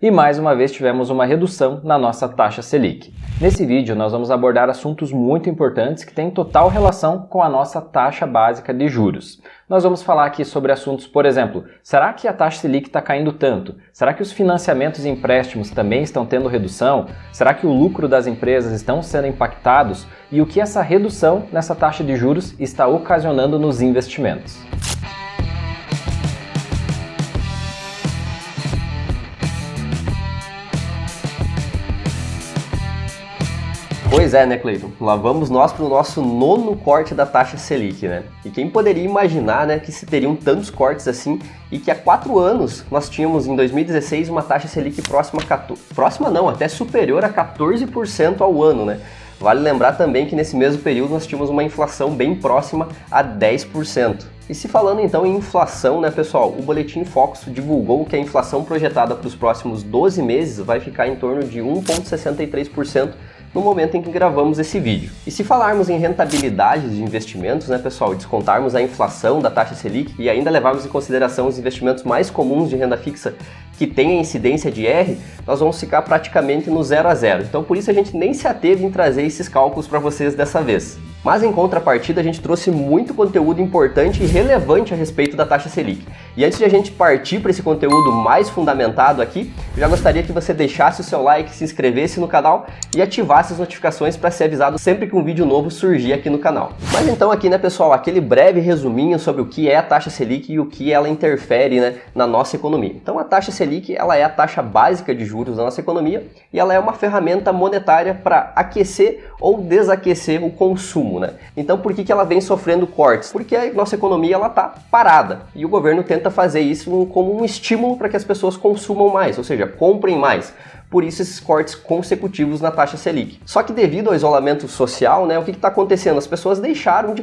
E mais uma vez tivemos uma redução na nossa taxa Selic. Nesse vídeo nós vamos abordar assuntos muito importantes que têm total relação com a nossa taxa básica de juros. Nós vamos falar aqui sobre assuntos, por exemplo, será que a taxa Selic está caindo tanto? Será que os financiamentos e empréstimos também estão tendo redução? Será que o lucro das empresas estão sendo impactados? E o que essa redução nessa taxa de juros está ocasionando nos investimentos? Pois é, né, Cleiton? Lá vamos nós para o nosso nono corte da taxa Selic, né? E quem poderia imaginar, né, que se teriam tantos cortes assim e que há 4 anos nós tínhamos em 2016 uma taxa Selic até superior a 14% ao ano, né? Vale lembrar também que nesse mesmo período nós tínhamos uma inflação bem próxima a 10%. E se falando então em inflação, né, pessoal, o Boletim Focus divulgou que a inflação projetada para os próximos 12 meses vai ficar em torno de 1,63% no momento em que gravamos esse vídeo. E se falarmos em rentabilidade de investimentos, né, pessoal, descontarmos a inflação da taxa Selic e ainda levarmos em consideração os investimentos mais comuns de renda fixa que tem a incidência de R, nós vamos ficar praticamente no 0 a 0. Então por isso a gente nem se ateve em trazer esses cálculos para vocês dessa vez. Mas em contrapartida a gente trouxe muito conteúdo importante e relevante a respeito da taxa Selic. E antes de a gente partir para esse conteúdo mais fundamentado aqui, eu já gostaria que você deixasse o seu like, se inscrevesse no canal e ativasse as notificações para ser avisado sempre que um vídeo novo surgir aqui no canal. Mas então aqui, né, pessoal, aquele breve resuminho sobre o que é a taxa Selic e o que ela interfere, né, na nossa economia. Então a taxa Selic, ela é a taxa básica de juros da nossa economia e ela é uma ferramenta monetária para aquecer ou desaquecer o consumo, né? Então por que ela vem sofrendo cortes? Porque a nossa economia ela está parada e o governo tenta fazer isso como um estímulo para que as pessoas consumam mais, ou seja, comprem mais. Por isso esses cortes consecutivos na taxa Selic. Só que devido ao isolamento social, né, o que está acontecendo? As pessoas deixaram de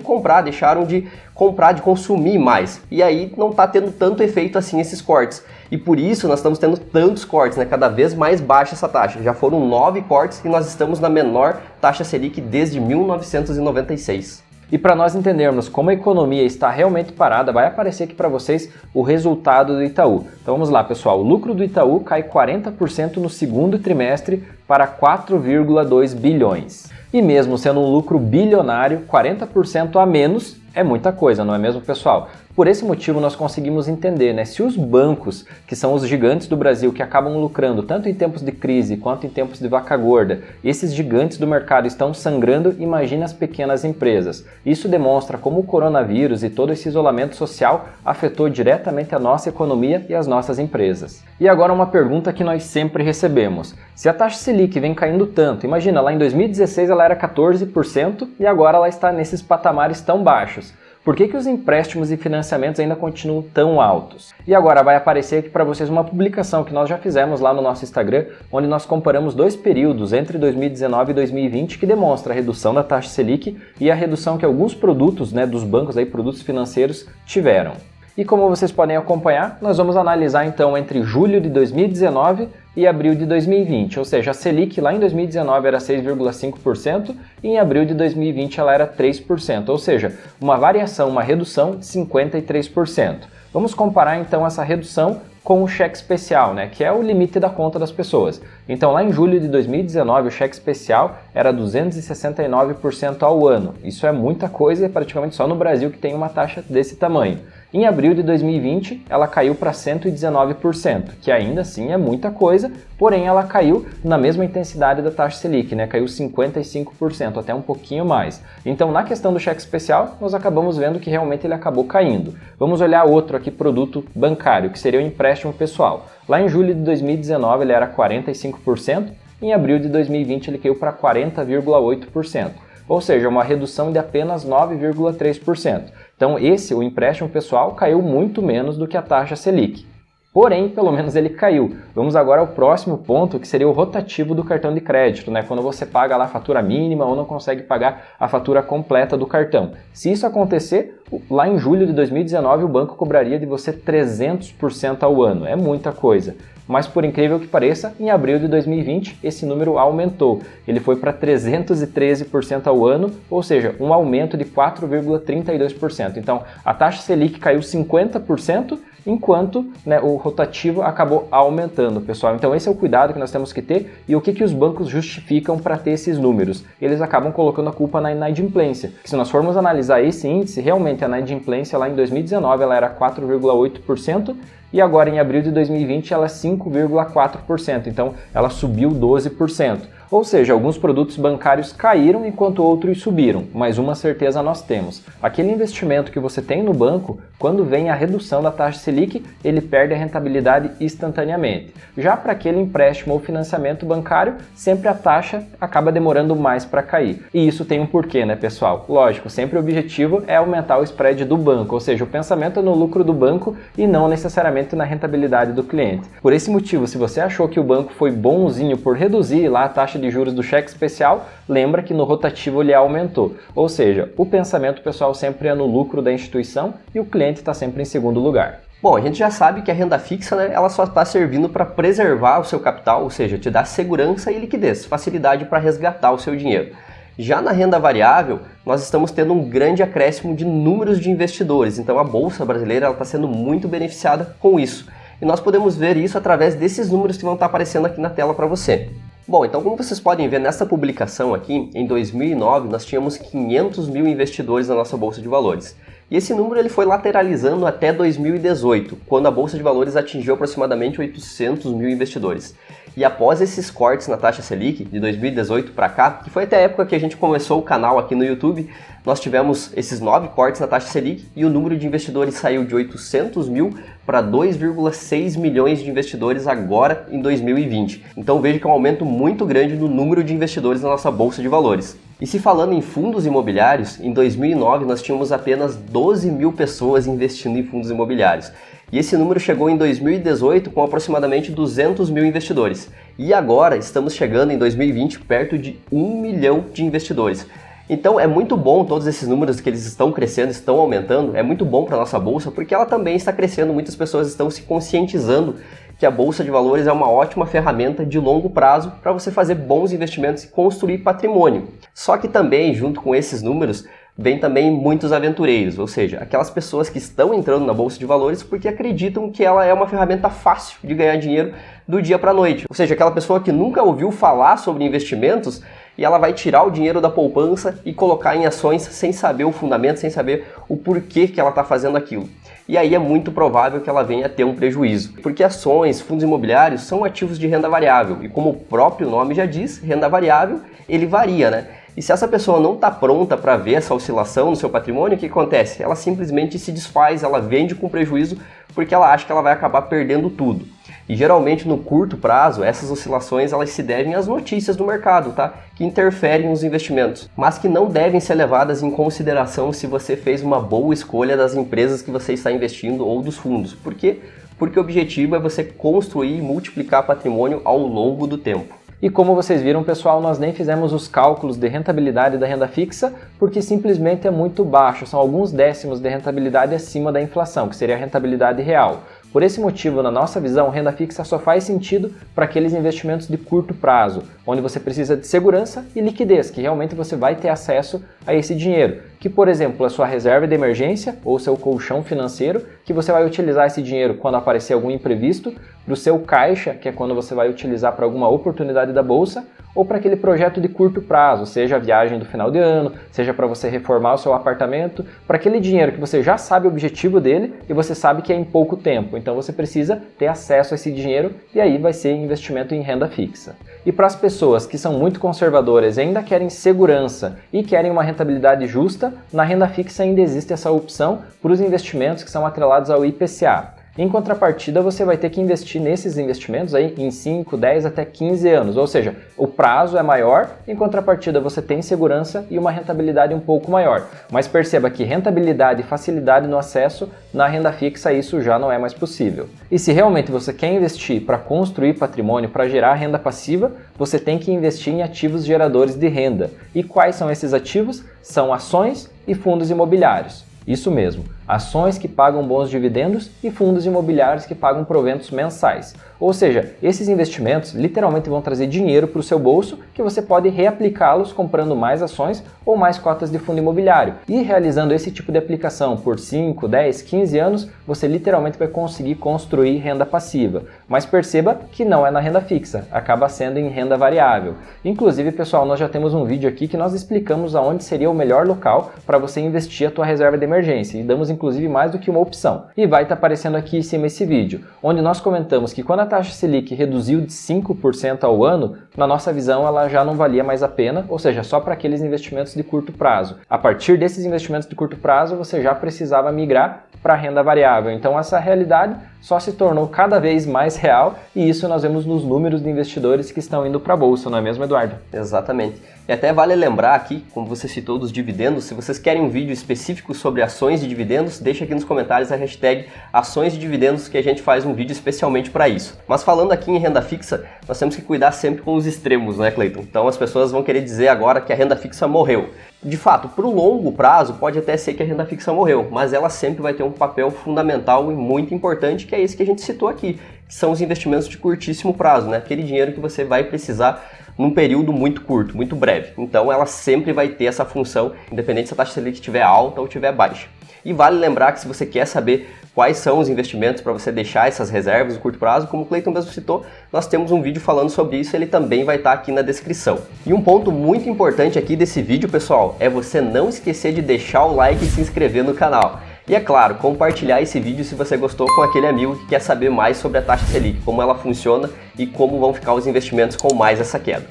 consumir mais. E aí não está tendo tanto efeito assim esses cortes. E por isso nós estamos tendo tantos cortes, né, cada vez mais baixa essa taxa. Já foram 9 cortes e nós estamos na menor taxa Selic desde 1996. E para nós entendermos como a economia está realmente parada, vai aparecer aqui para vocês o resultado do Itaú. Então vamos lá, pessoal. O lucro do Itaú cai 40% no segundo trimestre para 4,2 bilhões. E mesmo sendo um lucro bilionário, 40% a menos é muita coisa, não é mesmo, pessoal? Por esse motivo nós conseguimos entender, né, se os bancos, que são os gigantes do Brasil, que acabam lucrando tanto em tempos de crise quanto em tempos de vaca gorda, esses gigantes do mercado estão sangrando, imagina as pequenas empresas. Isso demonstra como o coronavírus e todo esse isolamento social afetou diretamente a nossa economia e as nossas empresas. E agora uma pergunta que nós sempre recebemos. Se a taxa Selic vem caindo tanto, imagina, lá em 2016 ela era 14% e agora ela está nesses patamares tão baixos. Por que os empréstimos e financiamentos ainda continuam tão altos? E agora vai aparecer aqui para vocês uma publicação que nós já fizemos lá no nosso Instagram, onde nós comparamos 2 períodos entre 2019 e 2020 que demonstra a redução da taxa Selic e a redução que alguns produtos, né, dos bancos, aí, produtos financeiros, tiveram. E como vocês podem acompanhar, nós vamos analisar então entre julho de 2019 e abril de 2020, ou seja, a Selic lá em 2019 era 6,5% e em abril de 2020 ela era 3%, ou seja, uma variação, uma redução de 53%. Vamos comparar então essa redução com o cheque especial, né, que é o limite da conta das pessoas. Então lá em julho de 2019 o cheque especial era 269% ao ano. Isso é muita coisa e é praticamente só no Brasil que tem uma taxa desse tamanho. Em abril de 2020 ela caiu para 119%, que ainda assim é muita coisa, porém ela caiu na mesma intensidade da taxa Selic, né, caiu 55%, até um pouquinho mais. Então na questão do cheque especial nós acabamos vendo que realmente ele acabou caindo. Vamos olhar outro aqui, produto bancário, que seria o empréstimo pessoal. Lá em julho de 2019 ele era 45%, em abril de 2020 ele caiu para 40,8%, ou seja, uma redução de apenas 9,3%. Então o empréstimo pessoal caiu muito menos do que a taxa Selic. Porém, pelo menos ele caiu. Vamos agora ao próximo ponto, que seria o rotativo do cartão de crédito, né? Quando você paga lá a fatura mínima ou não consegue pagar a fatura completa do cartão. Se isso acontecer, lá em julho de 2019 o banco cobraria de você 300% ao ano. É muita coisa. Mas por incrível que pareça, em abril de 2020 esse número aumentou. Ele foi para 313% ao ano, ou seja, um aumento de 4,32%. Então a taxa Selic caiu 50% enquanto, né, o rotativo acabou aumentando, pessoal. Então esse é o cuidado que nós temos que ter e o que os bancos justificam para ter esses números. Eles acabam colocando a culpa na inadimplência. Se nós formos analisar esse índice, realmente a inadimplência lá em 2019 ela era 4,8%, e agora em abril de 2020 ela é 5,4%, então ela subiu 12%. Ou seja, alguns produtos bancários caíram enquanto outros subiram, mas uma certeza nós temos: aquele investimento que você tem no banco, quando vem a redução da taxa Selic, ele perde a rentabilidade instantaneamente. Já para aquele empréstimo ou financiamento bancário, sempre a taxa acaba demorando mais para cair. E isso tem um porquê, né, pessoal? Lógico, sempre o objetivo é aumentar o spread do banco, ou seja, o pensamento é no lucro do banco e não necessariamente na rentabilidade do cliente. Por esse motivo, se você achou que o banco foi bonzinho por reduzir lá a taxa de juros do cheque especial, lembra que no rotativo ele aumentou. Ou seja, o pensamento, pessoal, sempre é no lucro da instituição e o cliente está sempre em segundo lugar. Bom, a gente já sabe que a renda fixa, né, ela só está servindo para preservar o seu capital, ou seja, te dar segurança e liquidez, facilidade para resgatar o seu dinheiro. Já na renda variável, nós estamos tendo um grande acréscimo de números de investidores, então a Bolsa Brasileira está sendo muito beneficiada com isso. E nós podemos ver isso através desses números que vão estar aparecendo aqui na tela para você. Bom, então como vocês podem ver nessa publicação aqui, em 2009 nós tínhamos 500 mil investidores na nossa Bolsa de Valores. E esse número ele foi lateralizando até 2018, quando a Bolsa de Valores atingiu aproximadamente 800 mil investidores. E após esses cortes na taxa Selic, de 2018 para cá, que foi até a época que a gente começou o canal aqui no YouTube, nós tivemos esses 9 cortes na taxa Selic e o número de investidores saiu de 800 mil para 2,6 milhões de investidores agora em 2020. Então veja que é um aumento muito grande no número de investidores na nossa Bolsa de Valores. E se falando em fundos imobiliários, em 2009 nós tínhamos apenas 12 mil pessoas investindo em fundos imobiliários. E esse número chegou em 2018 com aproximadamente 200 mil investidores. E agora estamos chegando em 2020 perto de 1 milhão de investidores. Então é muito bom todos esses números que eles estão crescendo, estão aumentando, é muito bom para a nossa bolsa porque ela também está crescendo, muitas pessoas estão se conscientizando que a Bolsa de Valores é uma ótima ferramenta de longo prazo para você fazer bons investimentos e construir patrimônio. Só que também, junto com esses números, vem também muitos aventureiros, ou seja, aquelas pessoas que estão entrando na Bolsa de Valores porque acreditam que ela é uma ferramenta fácil de ganhar dinheiro do dia para a noite. Ou seja, aquela pessoa que nunca ouviu falar sobre investimentos e ela vai tirar o dinheiro da poupança e colocar em ações sem saber o fundamento, sem saber o porquê que ela está fazendo aquilo. E aí é muito provável que ela venha a ter um prejuízo, porque ações, fundos imobiliários são ativos de renda variável e como o próprio nome já diz, renda variável, ele varia, né? E se essa pessoa não está pronta para ver essa oscilação no seu patrimônio, o que acontece? Ela simplesmente se desfaz, ela vende com prejuízo porque ela acha que ela vai acabar perdendo tudo. E geralmente no curto prazo, essas oscilações elas se devem às notícias do mercado, tá? Que interferem nos investimentos, mas que não devem ser levadas em consideração se você fez uma boa escolha das empresas que você está investindo ou dos fundos. Por quê? Porque o objetivo é você construir e multiplicar patrimônio ao longo do tempo. E como vocês viram, pessoal, nós nem fizemos os cálculos de rentabilidade da renda fixa porque simplesmente é muito baixo, são alguns décimos de rentabilidade acima da inflação, que seria a rentabilidade real. Por esse motivo, na nossa visão, renda fixa só faz sentido para aqueles investimentos de curto prazo, onde você precisa de segurança e liquidez, que realmente você vai ter acesso a esse dinheiro, que, por exemplo, é a sua reserva de emergência ou seu colchão financeiro, que você vai utilizar esse dinheiro quando aparecer algum imprevisto, para o seu caixa, que é quando você vai utilizar para alguma oportunidade da bolsa, ou para aquele projeto de curto prazo, seja a viagem do final de ano, seja para você reformar o seu apartamento, para aquele dinheiro que você já sabe o objetivo dele e você sabe que é em pouco tempo. Então você precisa ter acesso a esse dinheiro e aí vai ser investimento em renda fixa. E para as pessoas que são muito conservadoras e ainda querem segurança e querem uma rentabilidade justa, na renda fixa ainda existe essa opção para os investimentos que são atrelados ao IPCA. Em contrapartida, você vai ter que investir nesses investimentos aí em 5, 10 até 15 anos, ou seja, o prazo é maior, em contrapartida você tem segurança e uma rentabilidade um pouco maior. Mas perceba que rentabilidade e facilidade no acesso, na renda fixa isso já não é mais possível. E se realmente você quer investir para construir patrimônio, para gerar renda passiva, você tem que investir em ativos geradores de renda. E quais são esses ativos? São ações e fundos imobiliários. Isso mesmo. ações que pagam bons dividendos e fundos imobiliários que pagam proventos mensais. Ou seja, esses investimentos literalmente vão trazer dinheiro para o seu bolso que você pode reaplicá-los comprando mais ações ou mais cotas de fundo imobiliário. E realizando esse tipo de aplicação por 5, 10, 15 anos, você literalmente vai conseguir construir renda passiva. Mas perceba que não é na renda fixa, acaba sendo em renda variável. Inclusive, pessoal, nós já temos um vídeo aqui que nós explicamos aonde seria o melhor local para você investir a tua reserva de emergência e damos inclusive mais do que uma opção. E vai estar aparecendo aqui em cima esse vídeo, onde nós comentamos que quando a taxa Selic reduziu de 5% ao ano, na nossa visão ela já não valia mais a pena, ou seja, só para aqueles investimentos de curto prazo. A partir desses investimentos de curto prazo, você já precisava migrar para a renda variável. Então essa realidade só se tornou cada vez mais real e isso nós vemos nos números de investidores que estão indo para a bolsa, não é mesmo, Eduardo? Exatamente. E até vale lembrar aqui, como você citou dos dividendos, se vocês querem um vídeo específico sobre ações de dividendos, deixa aqui nos comentários a hashtag ações de dividendos que a gente faz um vídeo especialmente para isso. Mas falando aqui em renda fixa, nós temos que cuidar sempre com os extremos, né, Cleiton? Então as pessoas vão querer dizer agora que a renda fixa morreu. De fato, para o longo prazo, pode até ser que a renda fixa morreu, mas ela sempre vai ter um papel fundamental e muito importante, que é esse que a gente citou aqui, que são os investimentos de curtíssimo prazo, né? Aquele dinheiro que você vai precisar num período muito curto, muito breve. Então ela sempre vai ter essa função, independente se a taxa Selic estiver alta ou estiver baixa. E vale lembrar que se você quer saber quais são os investimentos para você deixar essas reservas no curto prazo, como o Cleiton mesmo citou, nós temos um vídeo falando sobre isso, ele também vai estar aqui na descrição. E um ponto muito importante aqui desse vídeo, pessoal, é você não esquecer de deixar o like e se inscrever no canal. E é claro, compartilhar esse vídeo se você gostou com aquele amigo que quer saber mais sobre a taxa Selic, como ela funciona e como vão ficar os investimentos com mais essa queda.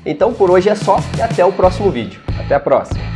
Então por hoje é só e até o próximo vídeo. Até a próxima!